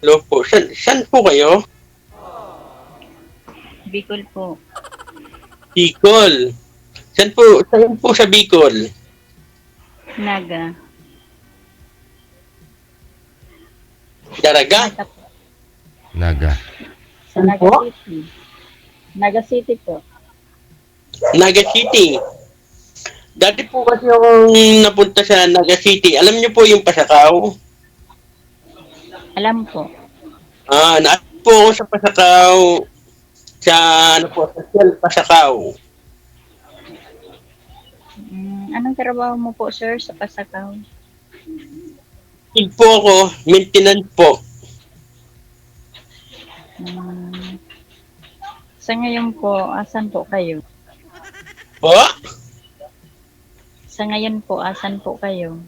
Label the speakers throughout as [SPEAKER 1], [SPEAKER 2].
[SPEAKER 1] Hello po. Saan po kayo?
[SPEAKER 2] Bicol po.
[SPEAKER 1] Bicol. Saan po sa Bicol?
[SPEAKER 2] Naga.
[SPEAKER 1] Daraga?
[SPEAKER 2] Mata po.
[SPEAKER 3] Naga.
[SPEAKER 2] Sa
[SPEAKER 1] Ano
[SPEAKER 2] Naga
[SPEAKER 1] po?
[SPEAKER 2] City. Naga City po.
[SPEAKER 1] Naga City. Dati po kasi akong napunta sa Naga City. Alam niyo po yung Pasakaw?
[SPEAKER 2] Alam po.
[SPEAKER 1] Naalis po ako sa Pasakaw. Sa, sa Shell Pasakaw.
[SPEAKER 2] Anong trabaho mo po, sir, sa Pasakaw?
[SPEAKER 1] Kid po ako, maintenance po.
[SPEAKER 2] Sa ngayon po, asan po kayo?
[SPEAKER 1] Po?
[SPEAKER 2] Sa ngayon po, asan po kayo?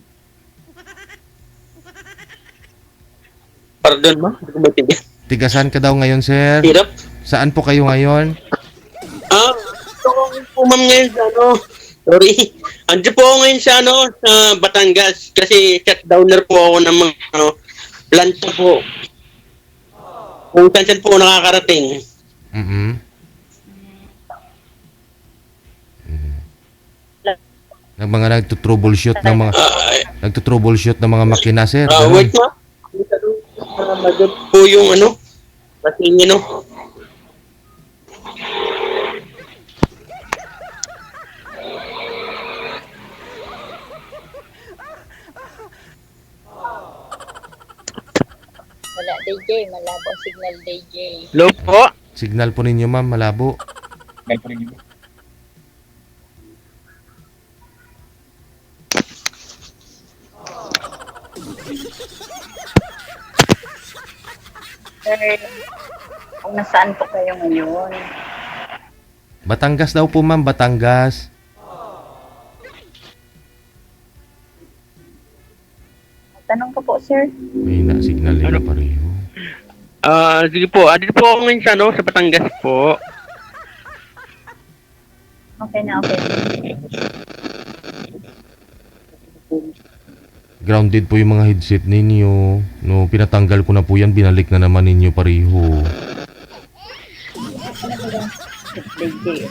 [SPEAKER 1] Pardon mo? Hindi ko maintindihan.
[SPEAKER 3] Tigasan ka daw ngayon, sir?
[SPEAKER 1] Hirap?
[SPEAKER 3] Saan po kayo ngayon?
[SPEAKER 1] Gusto ko po ma'am ngayon sa sorry. Andiyo po ako ngayon sa sa Batangas kasi shutdowner po ako ng mga planta po. Kung saan po nakakarating.
[SPEAKER 3] Mm-hmm. Ng mga nagtutroubleshoot ng mga nagtutroubleshoot ng mga makina, sir. Ganun.
[SPEAKER 1] Wait ma. Magod po yung kasi
[SPEAKER 2] Wala, DJ. Malabo ang signal, DJ.
[SPEAKER 1] Hello po.
[SPEAKER 3] Signal po ninyo, ma'am, malabo.
[SPEAKER 2] Sir, kung nasaan po kayo ngayon?
[SPEAKER 3] Batangas daw po, ma'am, Batangas.
[SPEAKER 2] Tanong ko po, sir.
[SPEAKER 3] May na signal nila pareho.
[SPEAKER 1] Sige po. Dito po ako ngayon sa Batangas po.
[SPEAKER 2] Okay na, okay.
[SPEAKER 3] Grounded po yung mga headset ninyo. No, pinatanggal ko na po yan, binalik na naman ninyo pareho.
[SPEAKER 2] DJ.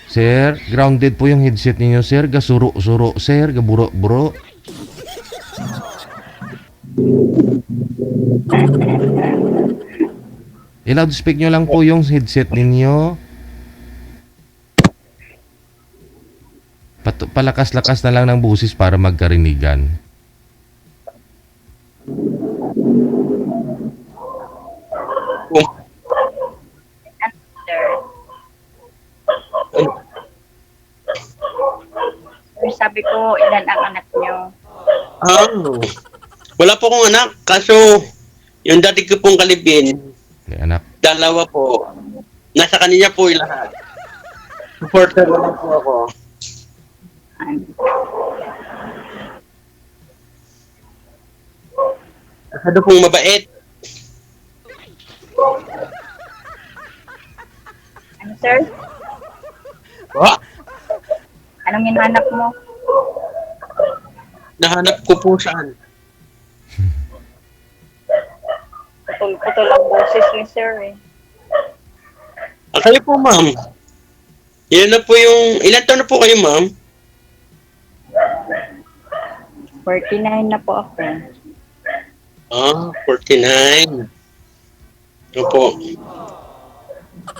[SPEAKER 3] Sir, grounded po yung headset ninyo, sir. Gasuro-suro, sir. Gaburo-buro. I-loudspeak nyo lang po yung headset ninyo. Palakas-lakas na lang ng busis para magkarinigan.
[SPEAKER 2] Sir. Sir, sabi ko, ilan ang anak nyo?
[SPEAKER 1] Wala po akong anak. Kaso, yung dati ko pong kalibin,
[SPEAKER 3] May anak.
[SPEAKER 1] dalawa po. Nasa kanila po yung lahat. Supporter naman po ako. Masyado pong mabait.
[SPEAKER 2] Ano, sir?
[SPEAKER 1] Oh,
[SPEAKER 2] Anong hinahanap mo?
[SPEAKER 1] nahanap ko po saan.
[SPEAKER 2] Putol-putol ang boses ni sir eh.
[SPEAKER 1] Kayo po, ma'am. Yan na po yung... Ilan taon na po kayo, ma'am?
[SPEAKER 2] 49 na po ako.
[SPEAKER 1] 49. Opo.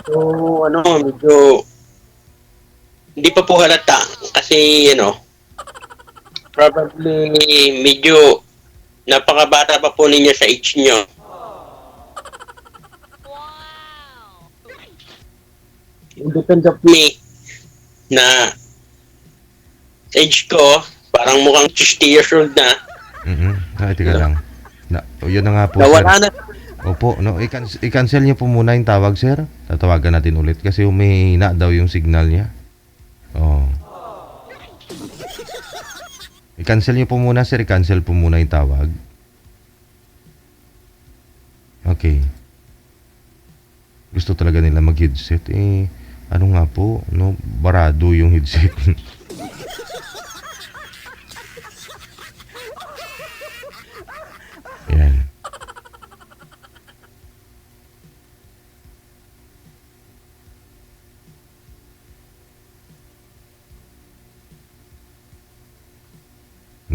[SPEAKER 1] So, medyo... Hindi pa po halata. Kasi, probably medyo napakabata pa po ninyo sa age nyo. Depends of me na sa age ko, parang mukhang 60 years old na.
[SPEAKER 3] Ay, tika lang. Yun na nga po,
[SPEAKER 1] Nawala
[SPEAKER 3] sir.
[SPEAKER 1] na.
[SPEAKER 3] Opo, no, i-cancel niyo po muna yung tawag, sir. Tatawagan natin ulit kasi humihina daw yung signal niya. Oh. I-cancel niyo po muna, sir. I-cancel po muna yung tawag. Okay. Gusto talaga nila mag-headset. Ano nga po, no? Barado yung headset.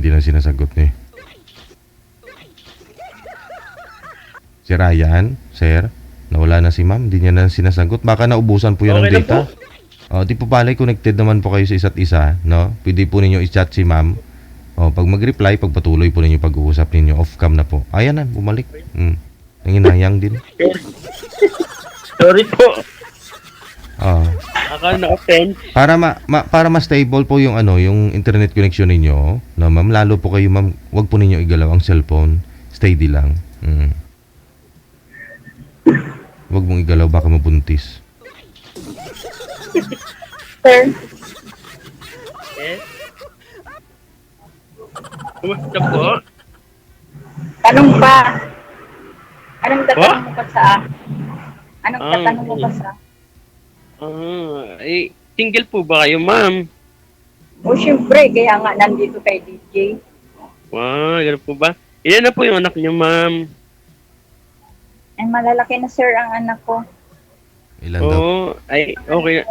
[SPEAKER 3] hindi na sinasagot niyo. Si Ryan, sir, nawala na si ma'am, hindi niya na sinasagot. Baka naubusan po yun ng
[SPEAKER 1] Okay lang
[SPEAKER 3] data. Di po pala, connected naman po kayo sa isa't isa, no? Pwede po ninyo i-chat si ma'am. Pag mag-reply, pagpatuloy po ninyo pag-uusap ninyo, off-cam na po. Ayan na, bumalik. Nanginayang din.
[SPEAKER 1] Sorry po. Akala na-offend.
[SPEAKER 3] Para mas stable po yung yung internet connection ninyo, no, ma'am, lalo po kayo, ma'am, wag po ninyo igalaw ang cellphone. Steady lang. Wag mong igalaw, baka mabuntis.
[SPEAKER 2] Sir,
[SPEAKER 1] Yes? Kumusta po?
[SPEAKER 2] tanong pa. Anong
[SPEAKER 1] What?
[SPEAKER 2] tatanong mo pa sa Anong tatanong mo pa sa
[SPEAKER 1] Single po ba kayo, ma'am?
[SPEAKER 2] O syempre, kaya nga nandito kay DJ.
[SPEAKER 1] Wow, gano'n po ba? Ilan na po yung anak niyo, ma'am?
[SPEAKER 2] Ay, malalaki na sir ang anak ko.
[SPEAKER 3] Ilan daw?
[SPEAKER 1] Okay.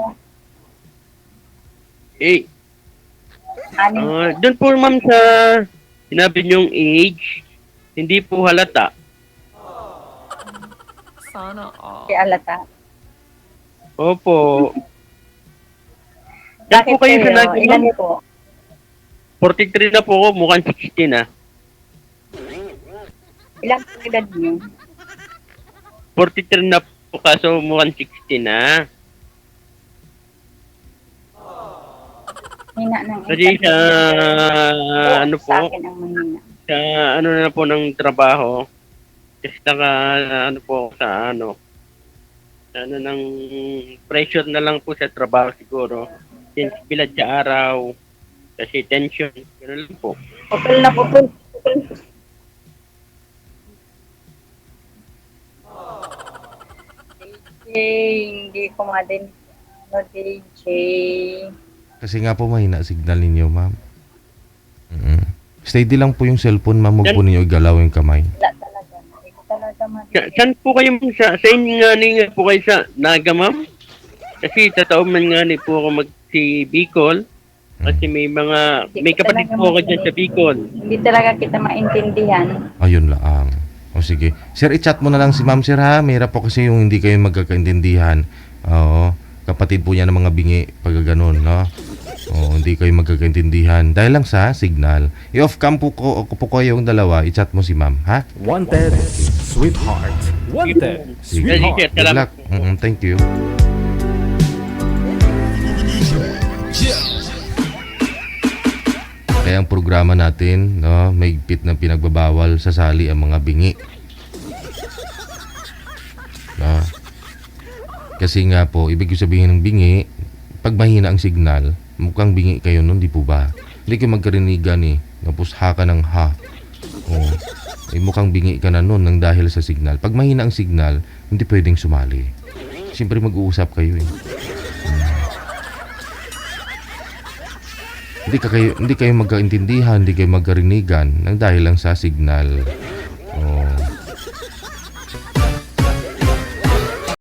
[SPEAKER 2] Anim
[SPEAKER 1] Doon po, ma'am, sa sinabi niyong age, hindi po halata.
[SPEAKER 2] si Alata.
[SPEAKER 1] Opo.
[SPEAKER 2] Bakit
[SPEAKER 1] po kayo
[SPEAKER 2] kayo?
[SPEAKER 1] sa
[SPEAKER 2] Ilan
[SPEAKER 1] ma'am?
[SPEAKER 2] po?
[SPEAKER 1] 43 na po ako, mukhang 16 na.
[SPEAKER 2] Ilan po edad niyo?
[SPEAKER 1] 43 na po kaso mukhang 16 na.
[SPEAKER 2] Hina ng
[SPEAKER 1] Kasi sa ano po,
[SPEAKER 2] Sa akin ang mahina.
[SPEAKER 1] sa ano na po ng trabaho, kasi ano po sa ano ng pressure na lang po sa trabaho siguro. Since bilad sa araw, kasi tension, gano'n lang po.
[SPEAKER 2] Pupil na pupil. DJ, hindi ko nga din. No, DJ.
[SPEAKER 3] Kasi nga po mahina signal ninyo, ma'am. Steady lang po yung cellphone, ma'am. Huwag po ninyo igalaw yung kamay.
[SPEAKER 2] Wala talaga. Hindi ko talaga
[SPEAKER 1] Saan po kayo ma'am? Sa inyo nga nga po kayo sa Naga, ma'am? Kasi tatao man nga ni po ako si Bicol. Kasi may kapatid po ako dyan sa Bicol.
[SPEAKER 2] Hindi talaga kita maintindihan.
[SPEAKER 3] Ayun lang. O sige. Sir, i-chat mo na lang si ma'am, sir, ha? Mahirap po kasi yung hindi kayo magkakaintindihan. Oo. Kapatid po niya ng mga bingi pag gano'n, no? Oo, hindi kayo magkakaintindihan. Dahil lang sa signal. I-off cam po kayo yung dalawa. I-chat mo si ma'am, ha?
[SPEAKER 4] Wanted, sweetheart. Wanted,
[SPEAKER 3] Sige.
[SPEAKER 4] sweetheart.
[SPEAKER 3] Good luck. Thank you. Kaya ang programa natin, no, may higpit na pinagbabawal sa sali ang mga bingi. No? Kasi nga po, ibig sabihin ng bingi, pag mahina ang signal, mukhang bingi kayo nun, di po ba? Hindi kayo magkarinigan eh. Tapos ha ka ng ha. Oh. Mukhang bingi ka na nun nang dahil sa signal. Pag mahina ang signal, hindi pwedeng sumali. Siyempre mag-uusap kayo eh. Hindi kayo magkaintindihan, hindi kayo magkarinigan nang dahil lang sa signal.